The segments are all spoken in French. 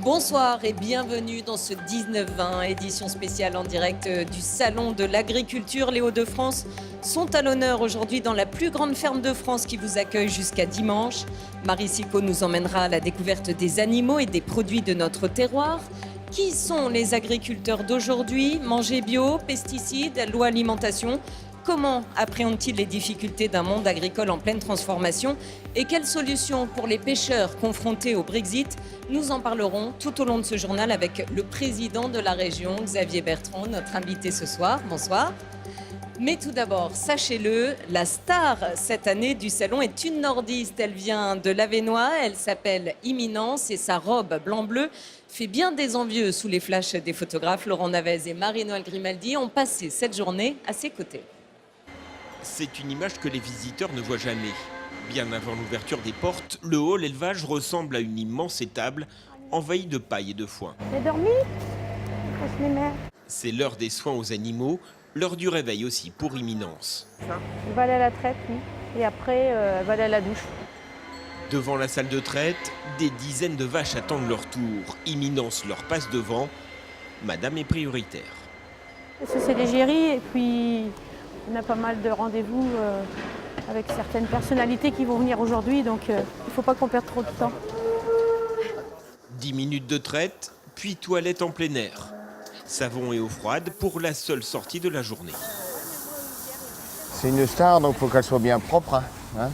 Bonsoir et bienvenue dans ce 19-20, édition spéciale en direct du Salon de l'Agriculture. Les Hauts-de-France sont à l'honneur aujourd'hui dans la plus grande ferme de France qui vous accueille jusqu'à dimanche. Marie Sicot nous emmènera à la découverte des animaux et des produits de notre terroir. Qui sont les agriculteurs d'aujourd'hui? Manger bio, pesticides, loi alimentation. Comment appréhendent-ils les difficultés d'un monde agricole en pleine transformation? Et quelles solutions pour les pêcheurs confrontés au Brexit? Nous en parlerons tout au long de ce journal avec le président de la région, Xavier Bertrand, notre invité ce soir. Bonsoir. Mais tout d'abord, sachez-le, la star cette année du salon est une nordiste. Elle vient de l'Avesnois, elle s'appelle Imminence et sa robe blanc-bleu fait bien des envieux sous les flashs des photographes. Laurent Navez et Marie-Noëlle Grimaldi ont passé cette journée à ses côtés. C'est une image que les visiteurs ne voient jamais. Bien avant l'ouverture des portes, le hall élevage ressemble à une immense étable envahie de paille et de foin. T'as dormi? C'est l'heure des soins aux animaux, l'heure du réveil aussi pour Imminence. Il va aller à la traite, lui. Et après, elle va aller à la douche. Devant la salle de traite, des dizaines de vaches attendent leur tour. Imminence leur passe devant. Madame est prioritaire. C'est l'égérie et puis on a pas mal de rendez-vous avec certaines personnalités qui vont venir aujourd'hui, donc il ne faut pas qu'on perde trop de temps. 10 minutes de traite, puis toilette en plein air. Savon et eau froide pour la seule sortie de la journée. C'est une star, donc il faut qu'elle soit bien propre. Hein.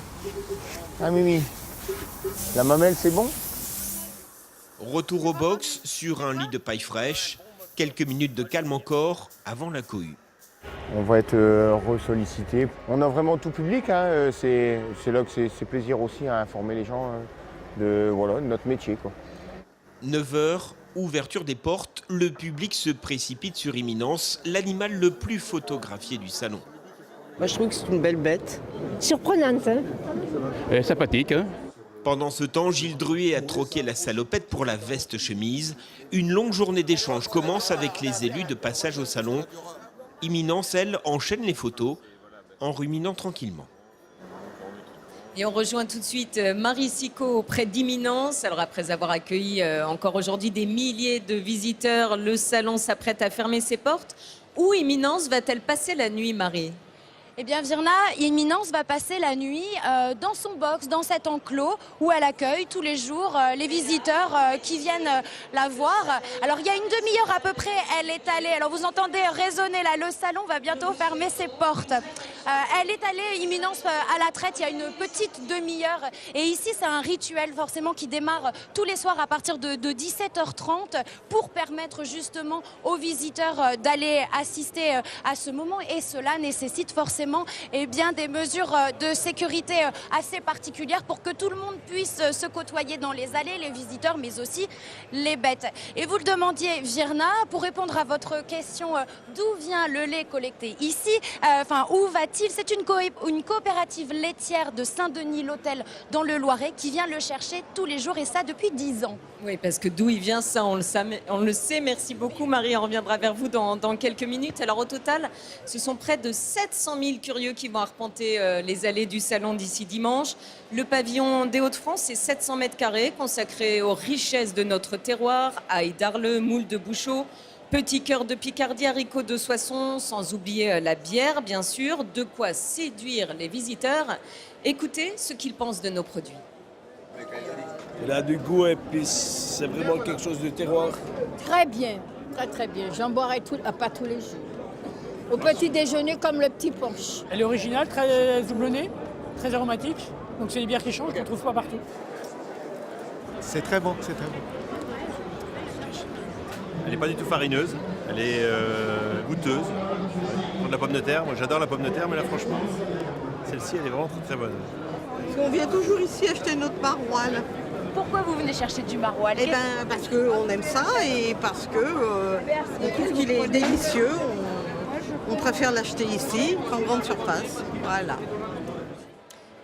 Ah Mimi, la mamelle c'est bon? Retour au box sur un lit de paille fraîche. Quelques minutes de calme encore avant la cohue. On va être ressollicité. On a vraiment tout public, hein. C'est là que c'est plaisir aussi à informer les gens de notre métier, quoi. 9h, ouverture des portes, le public se précipite sur Imminence, l'animal le plus photographié du salon. Moi, je trouve que c'est une belle bête. Surprenante, hein? Sympathique, hein? Pendant ce temps, Gilles Druet a troqué la salopette pour la veste chemise. Une longue journée d'échange commence avec les élus de passage au salon. Imminence, elle, enchaîne les photos en ruminant tranquillement. Et on rejoint tout de suite Marie Sicot auprès d'Imminence. Alors après avoir accueilli encore aujourd'hui des milliers de visiteurs, le salon s'apprête à fermer ses portes. Où Imminence va-t-elle passer la nuit, Marie? Eh bien, Virna, Imminence va passer la nuit dans son box, dans cet enclos où elle accueille tous les jours les visiteurs qui viennent la voir. Alors, il y a une demi-heure à peu près, elle est allée. Alors, vous entendez résonner là, le salon va bientôt fermer ses portes. Elle est allée, Imminence, à la traite il y a une petite demi-heure. Et ici, c'est un rituel forcément qui démarre tous les soirs à partir de 17h30 pour permettre justement aux visiteurs d'aller assister à ce moment. Et cela nécessite forcément des mesures de sécurité assez particulières pour que tout le monde puisse se côtoyer dans les allées, les visiteurs, mais aussi les bêtes. Et vous le demandiez, Virna, pour répondre à votre question, d'où vient le lait collecté ici, où va-t-il? C'est une coopérative laitière de Saint-Denis-l'Hôtel dans le Loiret qui vient le chercher tous les jours et ça depuis 10 ans. Oui, parce que d'où il vient, ça, on le sait. Merci beaucoup, Marie. On reviendra vers vous dans quelques minutes. Alors, au total, ce sont près de 700 000 curieux qui vont arpenter les allées du salon d'ici dimanche. Le pavillon des Hauts-de-France, c'est 700 mètres carrés consacré aux richesses de notre terroir, ail d'Arleux, moules de Bouchot, petit cœur de Picardie, haricots de Soissons, sans oublier la bière, bien sûr. De quoi séduire les visiteurs. Écoutez ce qu'ils pensent de nos produits. Il a du goût et puis c'est vraiment quelque chose de terroir. Très bien, très bien. J'en boirai pas tous les jours. Au petit déjeuner comme le petit punch. Elle est originale, très doublonnée, très aromatique. Donc c'est des bières qui changent, qu'on ne trouve pas partout. C'est très bon, c'est très bon. Elle n'est pas du tout farineuse, elle est goûteuse. Pour de la pomme de terre, moi j'adore la pomme de terre, mais là franchement, celle-ci elle est vraiment très, très bonne. On vient toujours ici acheter notre maroilles. Pourquoi vous venez chercher du maroilles? Eh ben, parce qu'on aime ça et parce que on trouve qu'il est délicieux. On préfère l'acheter ici qu'en grande surface. Voilà.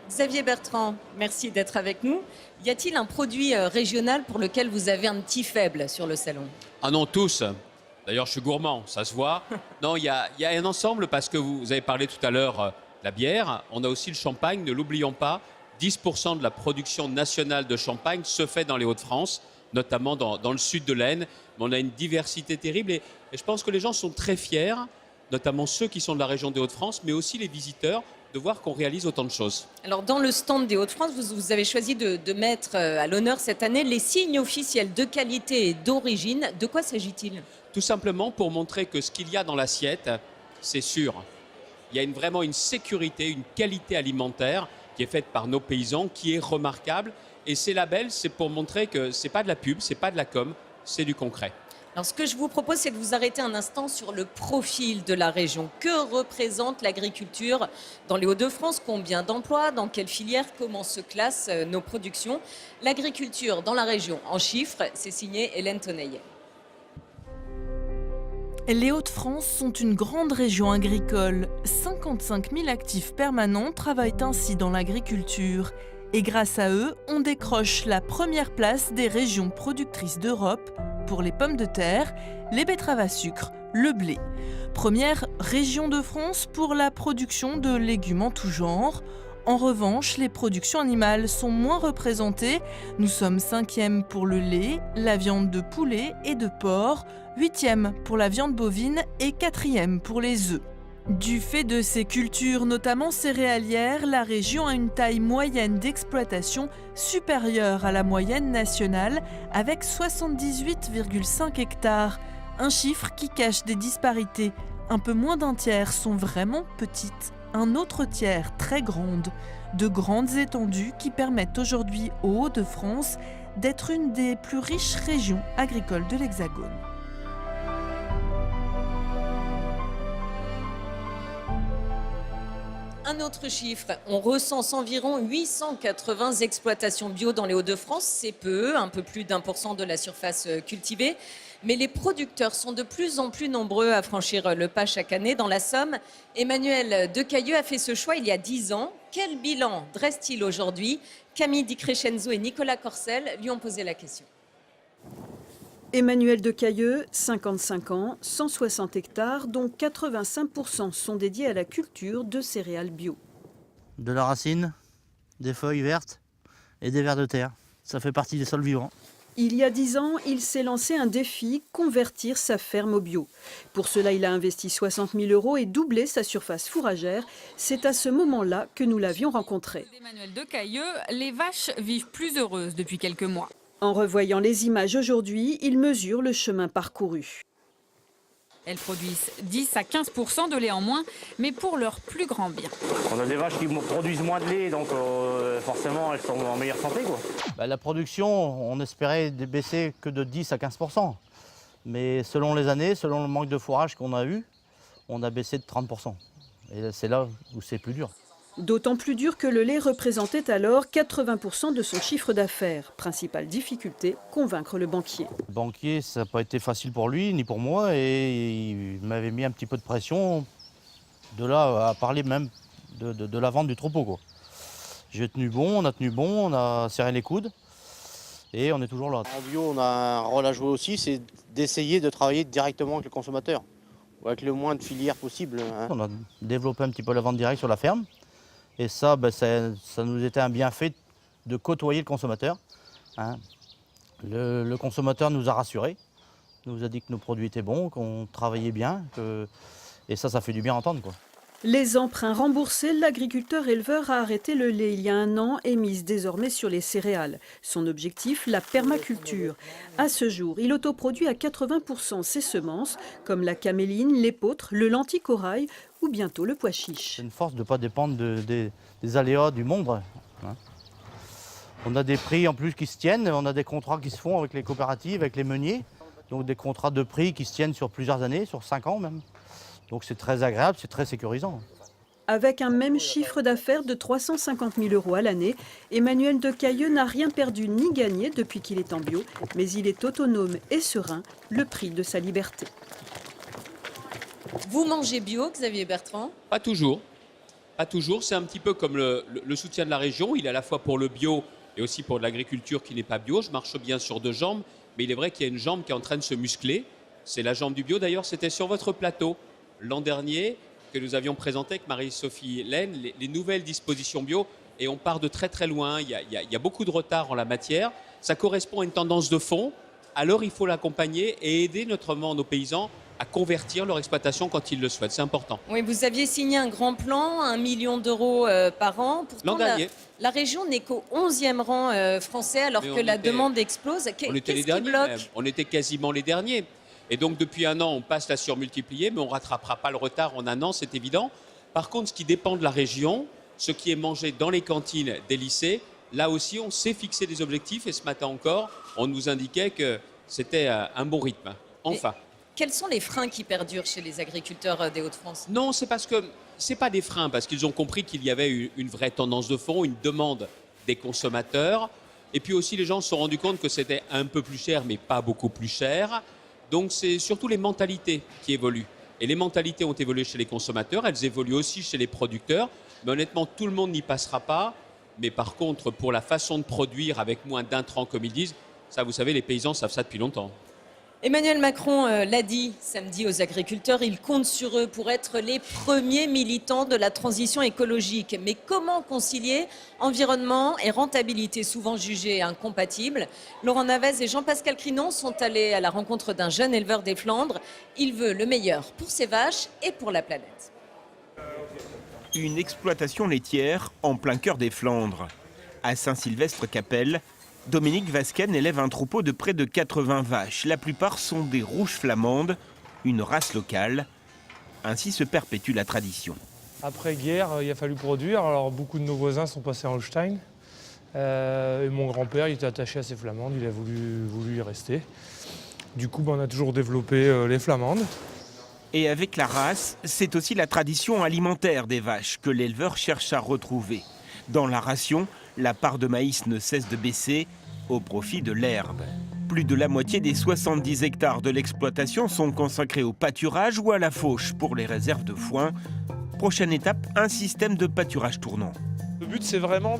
Xavier Bertrand, merci d'être avec nous. Y a-t-il un produit régional pour lequel vous avez un petit faible sur le salon? Ah non, tous. D'ailleurs, je suis gourmand, ça se voit. Non, il y a un ensemble parce que vous avez parlé tout à l'heure de la bière. On a aussi le champagne, ne l'oublions pas. 10% de la production nationale de champagne se fait dans les Hauts-de-France, notamment dans le sud de l'Aisne. Mais on a une diversité terrible et je pense que les gens sont très fiers, notamment ceux qui sont de la région des Hauts-de-France, mais aussi les visiteurs, de voir qu'on réalise autant de choses. Alors, dans le stand des Hauts-de-France, vous avez choisi de mettre à l'honneur cette année les signes officiels de qualité et d'origine. De quoi s'agit-il ? Tout simplement pour montrer que ce qu'il y a dans l'assiette, c'est sûr. Il y a vraiment une sécurité, une qualité alimentaire qui est faite par nos paysans, qui est remarquable. Et ces labels, c'est pour montrer que ce n'est pas de la pub, ce n'est pas de la com, c'est du concret. Alors, ce que je vous propose, c'est de vous arrêter un instant sur le profil de la région. Que représente l'agriculture dans les Hauts-de-France? Combien d'emplois? Dans quelle filière? Comment se classent nos productions? L'agriculture dans la région, en chiffres, c'est signé Hélène Toneillet. Les Hauts-de-France sont une grande région agricole. 55 000 actifs permanents travaillent ainsi dans l'agriculture. Et grâce à eux, on décroche la première place des régions productrices d'Europe pour les pommes de terre, les betteraves à sucre, le blé. Première région de France pour la production de légumes en tout genre. En revanche, les productions animales sont moins représentées. Nous sommes 5e pour le lait, la viande de poulet et de porc, 8e pour la viande bovine et 4e pour les œufs. Du fait de ces cultures, notamment céréalières, la région a une taille moyenne d'exploitation supérieure à la moyenne nationale, avec 78,5 hectares. Un chiffre qui cache des disparités. Un peu moins d'un tiers sont vraiment petites, un autre tiers très grandes. De grandes étendues qui permettent aujourd'hui aux Hauts-de-France d'être une des plus riches régions agricoles de l'Hexagone. Un autre chiffre, on recense environ 880 exploitations bio dans les Hauts-de-France. C'est peu, un peu plus d'1% de la surface cultivée. Mais les producteurs sont de plus en plus nombreux à franchir le pas chaque année. Dans la Somme, Emmanuel Decailleux a fait ce choix il y a 10 ans. Quel bilan dresse-t-il aujourd'hui? Camille Di Crescenzo et Nicolas Corcel lui ont posé la question. Emmanuel Decailleux, 55 ans, 160 hectares, dont 85% sont dédiés à la culture de céréales bio. De la racine, des feuilles vertes et des vers de terre. Ça fait partie des sols vivants. Il y a 10 ans, il s'est lancé un défi, convertir sa ferme au bio. Pour cela, il a investi 60 000 € et doublé sa surface fourragère. C'est à ce moment-là que nous l'avions rencontré. Emmanuel Decailleux, les vaches vivent plus heureuses depuis quelques mois. En revoyant les images aujourd'hui, il mesure le chemin parcouru. Elles produisent 10 à 15% de lait en moins, mais pour leur plus grand bien. On a des vaches qui produisent moins de lait, donc forcément elles sont en meilleure santé, quoi. La production, on espérait baisser que de 10 à 15%. Mais selon les années, selon le manque de fourrage qu'on a eu, on a baissé de 30%. Et c'est là où c'est plus dur. D'autant plus dur que le lait représentait alors 80% de son chiffre d'affaires. Principale difficulté, convaincre le banquier. Le banquier, ça n'a pas été facile pour lui, ni pour moi, et il m'avait mis un petit peu de pression, de là à parler même de la vente du troupeau, quoi. J'ai tenu bon, on a serré les coudes, et on est toujours là. En bio, on a un rôle à jouer aussi, c'est d'essayer de travailler directement avec le consommateur, ou avec le moins de filières possible. On a développé un petit peu la vente directe sur la ferme. Et ça, ça nous était un bienfait de côtoyer le consommateur. Le consommateur nous a rassurés, nous a dit que nos produits étaient bons, qu'on travaillait bien. Et ça fait du bien entendre, quoi. Les emprunts remboursés, l'agriculteur éleveur a arrêté le lait il y a 1 an et mise désormais sur les céréales. Son objectif, la permaculture. À ce jour, il autoproduit à 80% ses semences, comme la caméline, l'épeautre, le lenticorail ou bientôt le pois chiche. C'est une force de ne pas dépendre des aléas du monde. On a des prix en plus qui se tiennent, on a des contrats qui se font avec les coopératives, avec les meuniers. Donc des contrats de prix qui se tiennent sur plusieurs années, sur 5 ans même. Donc c'est très agréable, c'est très sécurisant. Avec un même chiffre d'affaires de 350 000 € à l'année, Emmanuel Decailleux n'a rien perdu ni gagné depuis qu'il est en bio, mais il est autonome et serein, le prix de sa liberté. Vous mangez bio, Xavier Bertrand? Pas toujours. Pas toujours. C'est un petit peu comme le soutien de la région. Il est à la fois pour le bio et aussi pour de l'agriculture qui n'est pas bio. Je marche bien sur 2 jambes, mais il est vrai qu'il y a une jambe qui est en train de se muscler. C'est la jambe du bio. D'ailleurs, c'était sur votre plateau l'an dernier que nous avions présenté avec Marie-Sophie Laine les nouvelles dispositions bio. Et on part de très très loin. Il y a beaucoup de retard en la matière. Ça correspond à une tendance de fond. Alors il faut l'accompagner et aider notamment nos paysans à convertir leur exploitation quand ils le souhaitent. C'est important. Oui, vous aviez signé un grand plan, 1 million d'euros par an. L'an dernier. La région n'est qu'au 11e rang français alors que la demande explose. On était les derniers même. On était quasiment les derniers. Et donc depuis un an, on passe la surmultiplier, mais on ne rattrapera pas le retard en un an, c'est évident. Par contre, ce qui dépend de la région, ce qui est mangé dans les cantines des lycées, là aussi, on s'est fixé des objectifs. Et ce matin encore, on nous indiquait que c'était un bon rythme. Enfin. Quels sont les freins qui perdurent chez les agriculteurs des Hauts-de-France? Non, c'est parce que ce n'est pas des freins, parce qu'ils ont compris qu'il y avait une vraie tendance de fond, une demande des consommateurs. Et puis aussi, les gens se sont rendus compte que c'était un peu plus cher, mais pas beaucoup plus cher. Donc, c'est surtout les mentalités qui évoluent. Et les mentalités ont évolué chez les consommateurs, elles évoluent aussi chez les producteurs. Mais honnêtement, tout le monde n'y passera pas. Mais par contre, pour la façon de produire avec moins d'intrants, comme ils disent, ça, vous savez, les paysans savent ça depuis longtemps. Emmanuel Macron l'a dit samedi aux agriculteurs, il compte sur eux pour être les premiers militants de la transition écologique. Mais comment concilier environnement et rentabilité, souvent jugées incompatibles? Laurent Navez et Jean-Pascal Crinon sont allés à la rencontre d'un jeune éleveur des Flandres. Il veut le meilleur pour ses vaches et pour la planète. Une exploitation laitière en plein cœur des Flandres. À Saint-Sylvestre-Capelle, Dominique Vasquen élève un troupeau de près de 80 vaches. La plupart sont des rouges flamandes, une race locale. Ainsi se perpétue la tradition. Après-guerre, il a fallu produire. Alors beaucoup de nos voisins sont passés en Holstein. Et mon grand-père, il était attaché à ces flamandes, il a voulu y rester. Du coup, on a toujours développé les flamandes. Et avec la race, c'est aussi la tradition alimentaire des vaches que l'éleveur cherche à retrouver. Dans la ration, la part de maïs ne cesse de baisser au profit de l'herbe. Plus de la moitié des 70 hectares de l'exploitation sont consacrés au pâturage ou à la fauche pour les réserves de foin. Prochaine étape, un système de pâturage tournant. Le but, c'est vraiment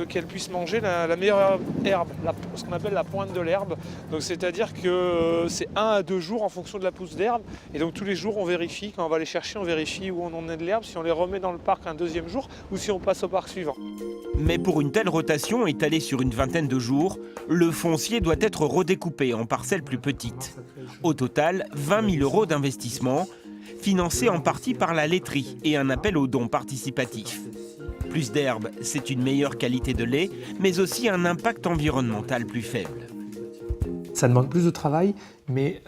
qu'elle puisse manger la meilleure herbe, ce qu'on appelle la pointe de l'herbe. Donc, c'est-à-dire que c'est 1 à 2 jours en fonction de la pousse d'herbe. Et donc, tous les jours, on vérifie, quand on va les chercher, on vérifie où on en est de l'herbe, si on les remet dans le parc un 2e jour ou si on passe au parc suivant. Mais pour une telle rotation étalée sur une vingtaine de jours, le foncier doit être redécoupé en parcelles plus petites. Au total, 20 000 € d'investissement, financé en partie par la laiterie et un appel aux dons participatifs. Plus d'herbe, c'est une meilleure qualité de lait, mais aussi un impact environnemental plus faible. Ça demande plus de travail, mais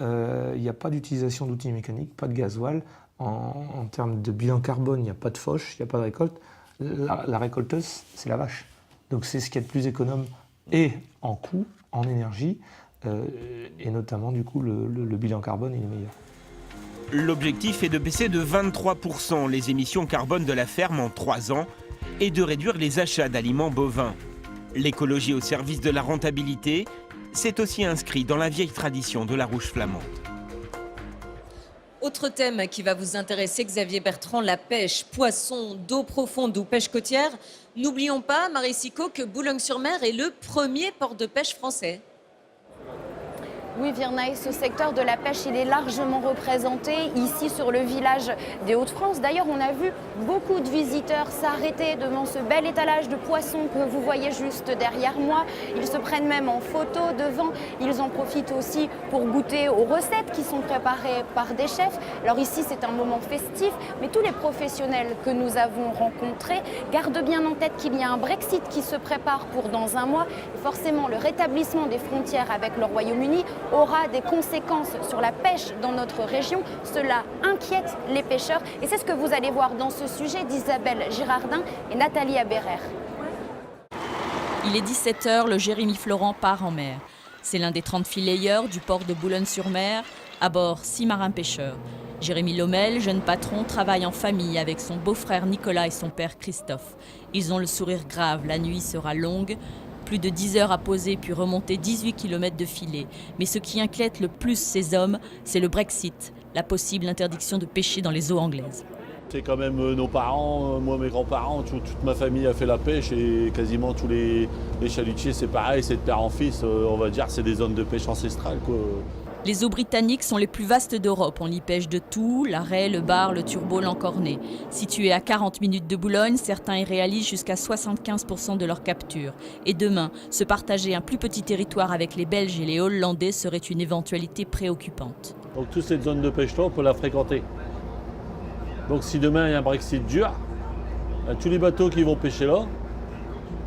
il n'y a pas d'utilisation d'outils mécaniques, pas de gasoil. En termes de bilan carbone, il n'y a pas de fauche, il n'y a pas de récolte. La récolteuse, c'est la vache. Donc c'est ce qui est le plus économe et en coût, en énergie, et notamment du coup le bilan carbone est le meilleur. L'objectif est de baisser de 23% les émissions carbone de la ferme en 3 ans et de réduire les achats d'aliments bovins. L'écologie au service de la rentabilité, c'est aussi inscrit dans la vieille tradition de la rouge flamande. Autre thème qui va vous intéresser, Xavier Bertrand, la pêche, poisson, d'eau profonde ou pêche côtière. N'oublions pas, Marie Sicot, que Boulogne-sur-Mer est le premier port de pêche français. Oui, Virnaï, ce secteur de la pêche, il est largement représenté ici sur le village des Hauts-de-France. D'ailleurs, on a vu beaucoup de visiteurs s'arrêter devant ce bel étalage de poissons que vous voyez juste derrière moi. Ils se prennent même en photo devant. Ils en profitent aussi pour goûter aux recettes qui sont préparées par des chefs. Alors ici, c'est un moment festif, mais tous les professionnels que nous avons rencontrés gardent bien en tête qu'il y a un Brexit qui se prépare pour dans un mois. Et forcément, le rétablissement des frontières avec le Royaume-Uni aura des conséquences sur la pêche dans notre région. Cela inquiète les pêcheurs et c'est ce que vous allez voir dans ce sujet d'Isabelle Girardin et Nathalie Aberer. Il est 17h, le Jérémy Florent part en mer. C'est l'un des 30 fileyeurs du port de Boulogne-sur-Mer. À bord, 6 marins pêcheurs. Jérémy Lomel, jeune patron, travaille en famille avec son beau-frère Nicolas et son père Christophe. Ils ont le sourire grave, la nuit sera longue. Plus de 10 heures à poser puis remonter 18 km de filet. Mais ce qui inquiète le plus ces hommes, c'est le Brexit, la possible interdiction de pêcher dans les eaux anglaises. C'est quand même nos parents, moi mes grands-parents, toute ma famille a fait la pêche et quasiment tous les chalutiers c'est pareil, c'est de père en fils, on va dire c'est des zones de pêche ancestrales, quoi. Les eaux britanniques sont les plus vastes d'Europe. On y pêche de tout, la raie, le bar, le turbo, l'encorné. Situés à 40 minutes de Boulogne, certains y réalisent jusqu'à 75% de leur capture. Et demain, se partager un plus petit territoire avec les Belges et les Hollandais serait une éventualité préoccupante. Donc toute cette zone de pêche-là, on peut la fréquenter. Donc si demain il y a un Brexit dur, tous les bateaux qui vont pêcher là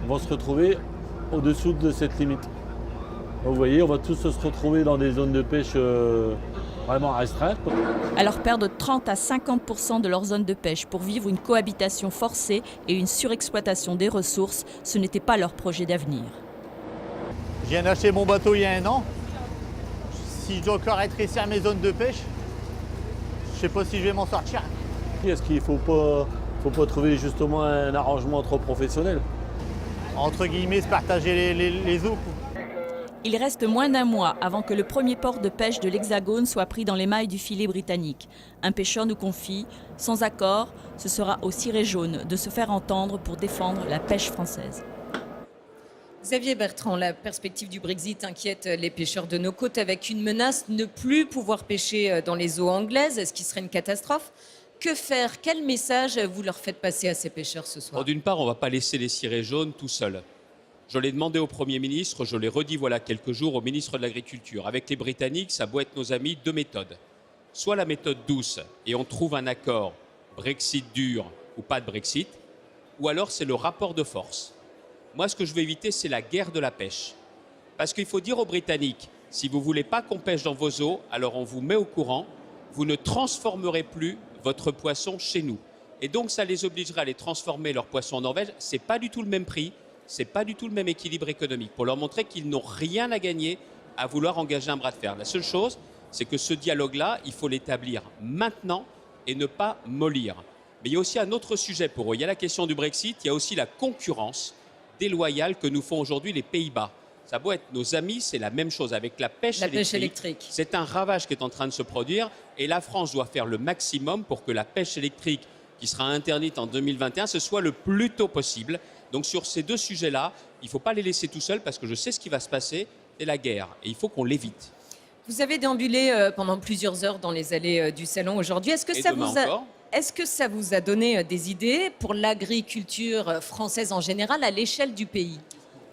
vont se retrouver au-dessous de cette limite. Donc, vous voyez, on va tous se retrouver dans des zones de pêche vraiment restreintes. Alors perdre 30 à 50% de leur zone de pêche pour vivre une cohabitation forcée et une surexploitation des ressources, ce n'était pas leur projet d'avenir. Je viens d'acheter mon bateau il y a 1 an. Si je dois encore rétrécir mes zones de pêche, je ne sais pas si je vais m'en sortir. Est-ce qu'il ne faut pas trouver justement un arrangement trop professionnel? Entre guillemets, se partager les eaux. Il reste moins d'1 mois avant que le premier port de pêche de l'Hexagone soit pris dans les mailles du filet britannique. Un pêcheur nous confie, sans accord, ce sera au ciré jaune de se faire entendre pour défendre la pêche française. Xavier Bertrand, la perspective du Brexit inquiète les pêcheurs de nos côtes avec une menace, ne plus pouvoir pêcher dans les eaux anglaises, ce qui serait une catastrophe. Que faire? Quel message vous leur faites passer à ces pêcheurs ce soir? D'une part, on ne va pas laisser les cirés jaunes tout seuls. Je l'ai demandé au Premier ministre, je l'ai redit voilà quelques jours au ministre de l'Agriculture. Avec les Britanniques, ça doit être nos amis, 2 méthodes. Soit la méthode douce et on trouve un accord, Brexit dur ou pas de Brexit, ou alors c'est le rapport de force. Moi, ce que je veux éviter, c'est la guerre de la pêche. Parce qu'il faut dire aux Britanniques, si vous ne voulez pas qu'on pêche dans vos eaux, alors on vous met au courant, vous ne transformerez plus votre poisson chez nous. Et donc, ça les obligerait à les transformer leur poisson en Norvège. Ce n'est pas du tout le même prix, ce n'est pas du tout le même équilibre économique, pour leur montrer qu'ils n'ont rien à gagner à vouloir engager un bras de fer. La seule chose, c'est que ce dialogue-là, il faut l'établir maintenant et ne pas mollir. Mais il y a aussi un autre sujet pour eux. Il y a la question du Brexit, il y a aussi la concurrence déloyale que nous font aujourd'hui les Pays-Bas. Ça a beau être nos amis, c'est la même chose avec la pêche électrique. C'est un ravage qui est en train de se produire et la France doit faire le maximum pour que la pêche électrique, qui sera interdite en 2021, ce soit le plus tôt possible. Donc sur ces 2 sujets-là, il ne faut pas les laisser tout seuls parce que je sais ce qui va se passer, c'est la guerre et il faut qu'on l'évite. Vous avez déambulé pendant plusieurs heures dans les allées du salon aujourd'hui. Est-ce que ça vous a donné des idées pour l'agriculture française en général à l'échelle du pays?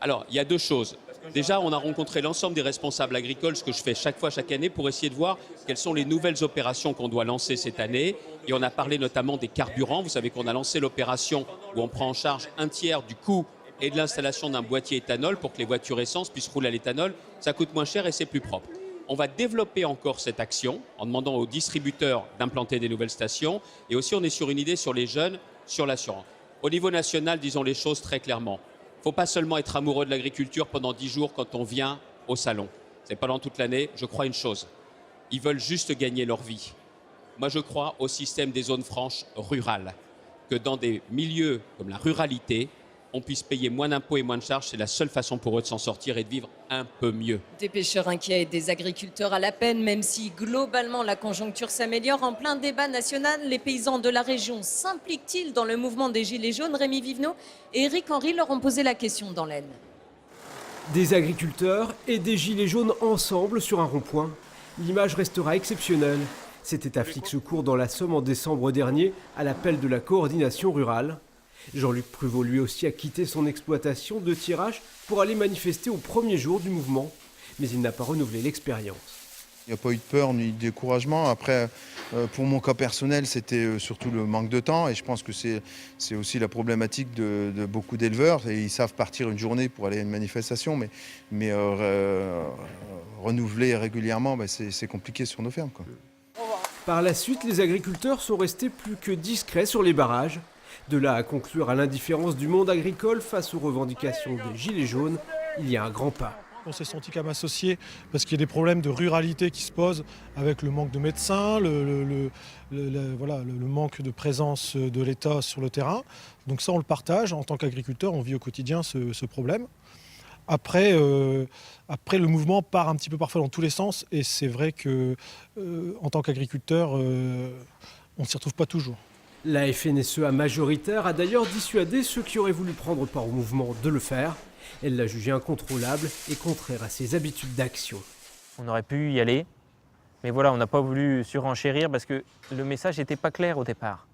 Alors, il y a 2 choses. Déjà, on a rencontré l'ensemble des responsables agricoles, ce que je fais chaque année, pour essayer de voir quelles sont les nouvelles opérations qu'on doit lancer cette année. Et on a parlé notamment des carburants. Vous savez qu'on a lancé l'opération où on prend en charge 1/3 du coût et de l'installation d'un boîtier éthanol pour que les voitures essence puissent rouler à l'éthanol. Ça coûte moins cher et c'est plus propre. On va développer encore cette action en demandant aux distributeurs d'implanter des nouvelles stations. Et aussi, on est sur une idée sur les jeunes, sur l'assurance. Au niveau national, disons les choses très clairement. Il ne faut pas seulement être amoureux de l'agriculture pendant 10 jours quand on vient au salon. C'est pendant toute l'année. Je crois une chose. Ils veulent juste gagner leur vie. Moi, je crois au système des zones franches rurales. Que dans des milieux comme la ruralité, on puisse payer moins d'impôts et moins de charges. C'est la seule façon pour eux de s'en sortir et de vivre un peu mieux. Des pêcheurs inquiets et des agriculteurs à la peine, même si globalement la conjoncture s'améliore. En plein débat national, les paysans de la région s'impliquent-ils dans le mouvement des Gilets jaunes? Rémi Vivenot et Éric Henry leur ont posé la question dans l'Aisne. Des agriculteurs et des Gilets jaunes ensemble sur un rond-point. L'image restera exceptionnelle. C'était à Flix-Secours dans la Somme en décembre dernier, à l'appel de la coordination rurale. Jean-Luc Pruvot lui aussi a quitté son exploitation de tirage pour aller manifester au premier jour du mouvement. Mais il n'a pas renouvelé l'expérience. Il n'y a pas eu de peur ni de découragement. Après, pour mon cas personnel, c'était surtout le manque de temps. Et je pense que c'est aussi la problématique de beaucoup d'éleveurs. Et ils savent partir une journée pour aller à une manifestation. Mais renouveler régulièrement, c'est compliqué sur nos fermes, quoi. Par la suite, les agriculteurs sont restés plus que discrets sur les barrages. De là à conclure à l'indifférence du monde agricole face aux revendications des Gilets jaunes, il y a un grand pas. On s'est senti comme associés parce qu'il y a des problèmes de ruralité qui se posent avec le manque de médecins, le manque de présence de l'État sur le terrain. Donc ça, on le partage. En tant qu'agriculteur, on vit au quotidien ce problème. Après, le mouvement part un petit peu parfois dans tous les sens et c'est vrai qu'en tant qu'agriculteur, on ne s'y retrouve pas toujours. La FNSEA majoritaire a d'ailleurs dissuadé ceux qui auraient voulu prendre part au mouvement de le faire. Elle l'a jugé incontrôlable et contraire à ses habitudes d'action. On aurait pu y aller, Mais voilà, on n'a pas voulu surenchérir parce que le message n'était pas clair au départ.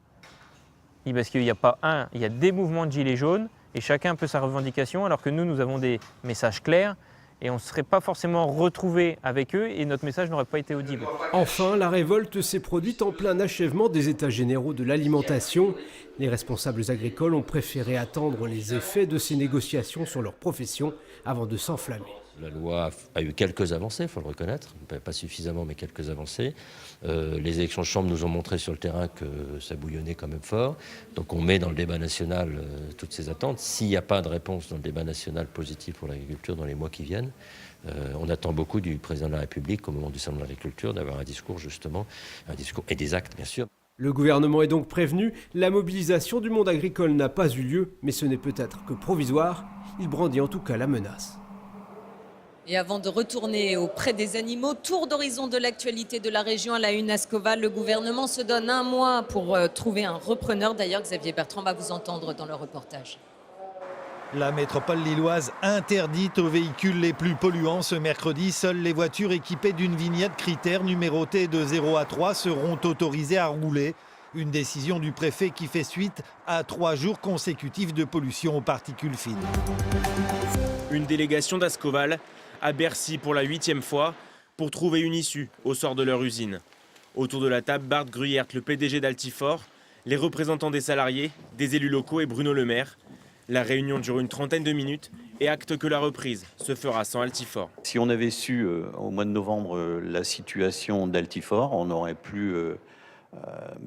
Et parce qu'il n'y a pas il y a des mouvements de gilets jaunes et chacun peut sa revendication, alors que nous avons des messages clairs et on ne serait pas forcément retrouvés avec eux et notre message n'aurait pas été audible. Enfin, la révolte s'est produite en plein achèvement des états généraux de l'alimentation. Les responsables agricoles ont préféré attendre les effets de ces négociations sur leur profession avant de s'enflammer. La loi a eu quelques avancées, il faut le reconnaître, pas suffisamment, mais quelques avancées. Les élections de chambre nous ont montré sur le terrain que ça bouillonnait quand même fort. Donc on met dans le débat national toutes ces attentes. S'il n'y a pas de réponse dans le débat national positive pour l'agriculture dans les mois qui viennent, on attend beaucoup du président de la République au moment du salon de l'agriculture d'avoir un discours justement, un discours et des actes bien sûr. Le gouvernement est donc prévenu, la mobilisation du monde agricole n'a pas eu lieu, mais ce n'est peut-être que provisoire. Il brandit en tout cas la menace. Et avant de retourner auprès des animaux, tour d'horizon de l'actualité de la région à la une Ascoval. Le gouvernement se donne 1 mois pour trouver un repreneur. D'ailleurs, Xavier Bertrand va vous entendre dans le reportage. La métropole lilloise interdite aux véhicules les plus polluants ce mercredi. Seules les voitures équipées d'une vignette critère numérotée de 0 à 3 seront autorisées à rouler. Une décision du préfet qui fait suite à 3 jours consécutifs de pollution aux particules fines. Une délégation d'Ascoval à Bercy pour la 8e fois pour trouver une issue au sort de leur usine. Autour de la table, Bart Gruyert, le PDG d'Altifort, les représentants des salariés, des élus locaux et Bruno Le Maire. La réunion dure une trentaine de minutes et acte que la reprise se fera sans Altifort. Si on avait su au mois de novembre la situation d'Altifort, on aurait pu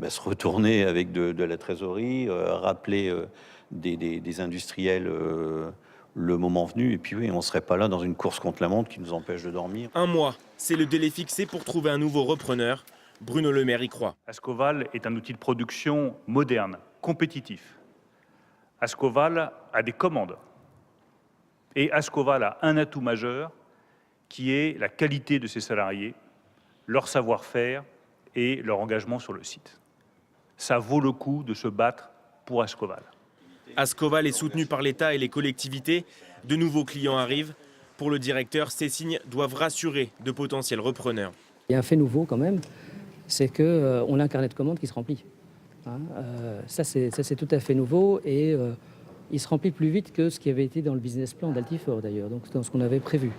se retourner avec de la trésorerie, rappeler des industriels le moment venu, et puis oui, on ne serait pas là dans une course contre la montre qui nous empêche de dormir. 1 mois, c'est le délai fixé pour trouver un nouveau repreneur. Bruno Le Maire y croit. Ascoval est un outil de production moderne, compétitif. Ascoval a des commandes. Et Ascoval a un atout majeur qui est la qualité de ses salariés, leur savoir-faire et leur engagement sur le site. Ça vaut le coup de se battre pour Ascoval. Ascoval est soutenu par l'État et les collectivités. De nouveaux clients arrivent. Pour le directeur, ces signes doivent rassurer de potentiels repreneurs. Il y a un fait nouveau quand même, c'est qu'on a un carnet de commandes qui se remplit. Ça c'est tout à fait nouveau et il se remplit plus vite que ce qui avait été dans le business plan d'Altifort d'ailleurs, donc dans ce qu'on avait prévu.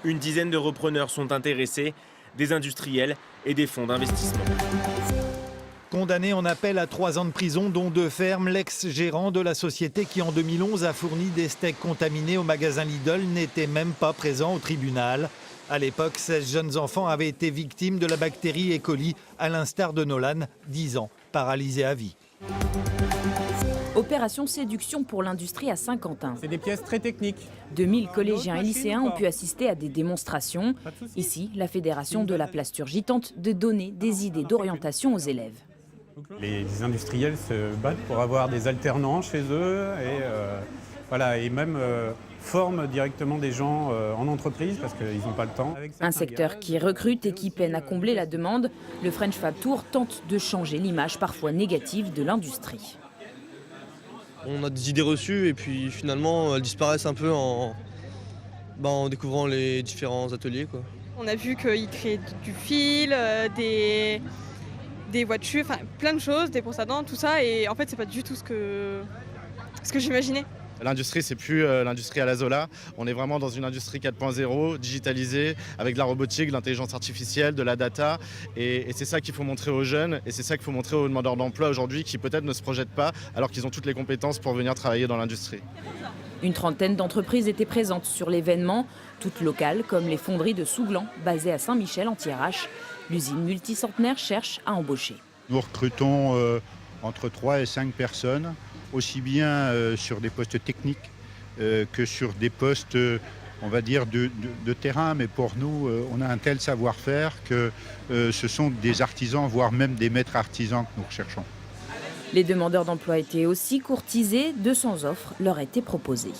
Une dizaine de repreneurs sont intéressés, des industriels et des fonds d'investissement. Condamné en appel à 3 ans de prison, dont 2 fermes, l'ex-gérant de la société qui en 2011 a fourni des steaks contaminés au magasin Lidl n'était même pas présent au tribunal. À l'époque, 16 jeunes enfants avaient été victimes de la bactérie E. coli, à l'instar de Nolan, 10 ans, paralysé à vie. Opération séduction pour l'industrie à Saint-Quentin. C'est des pièces très techniques. 2000 collégiens et lycéens ont pu assister à des démonstrations. Ici, la Fédération de la plasturgie tente de donner des idées d'orientation aux élèves. Les industriels se battent pour avoir des alternants chez eux et même forment directement des gens en entreprise parce qu'ils n'ont pas le temps. Un secteur qui recrute et qui peine à combler la demande, le French Fab Tour tente de changer l'image parfois négative de l'industrie. On a des idées reçues et puis finalement elles disparaissent un peu en découvrant les différents ateliers, quoi. On a vu qu'ils créaient du fil, des voitures, enfin plein de choses, des brosses à dents, tout ça, et en fait c'est pas du tout ce que j'imaginais. L'industrie, c'est plus l'industrie à la Zola. On est vraiment dans une industrie 4.0, digitalisée, avec de la robotique, de l'intelligence artificielle, de la data. Et c'est ça qu'il faut montrer aux jeunes, et c'est ça qu'il faut montrer aux demandeurs d'emploi aujourd'hui, qui peut-être ne se projettent pas, alors qu'ils ont toutes les compétences pour venir travailler dans l'industrie. Une trentaine d'entreprises étaient présentes sur l'événement, toutes locales, comme les fonderies de Souglan, basées à Saint-Michel en Thiérache. L'usine multicentenaire cherche à embaucher. Nous recrutons entre 3 et 5 personnes, aussi bien sur des postes techniques que sur des postes, on va dire, de terrain. Mais pour nous, on a un tel savoir-faire que ce sont des artisans, voire même des maîtres artisans que nous recherchons. Les demandeurs d'emploi étaient aussi courtisés, 200 offres leur étaient proposées.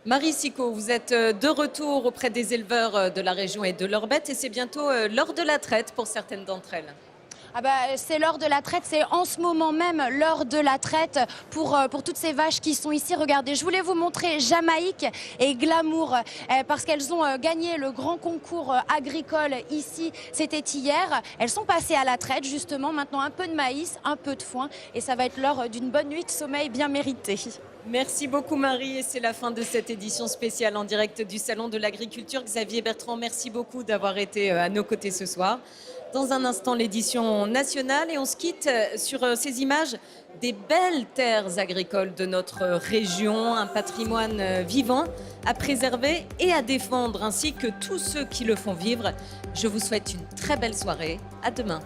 Marie Sicot, vous êtes de retour auprès des éleveurs de la région et de leurs bêtes et c'est bientôt l'heure de la traite pour certaines d'entre elles. C'est l'heure de la traite, c'est en ce moment même l'heure de la traite pour toutes ces vaches qui sont ici. Regardez, je voulais vous montrer Jamaïque et Glamour parce qu'elles ont gagné le grand concours agricole ici, c'était hier. Elles sont passées à la traite justement, maintenant un peu de maïs, un peu de foin et ça va être l'heure d'une bonne nuit de sommeil bien méritée. Merci beaucoup Marie et c'est la fin de cette édition spéciale en direct du Salon de l'Agriculture. Xavier Bertrand, merci beaucoup d'avoir été à nos côtés ce soir. Dans un instant, l'édition nationale et on se quitte sur ces images des belles terres agricoles de notre région, un patrimoine vivant à préserver et à défendre ainsi que tous ceux qui le font vivre. Je vous souhaite une très belle soirée. À demain.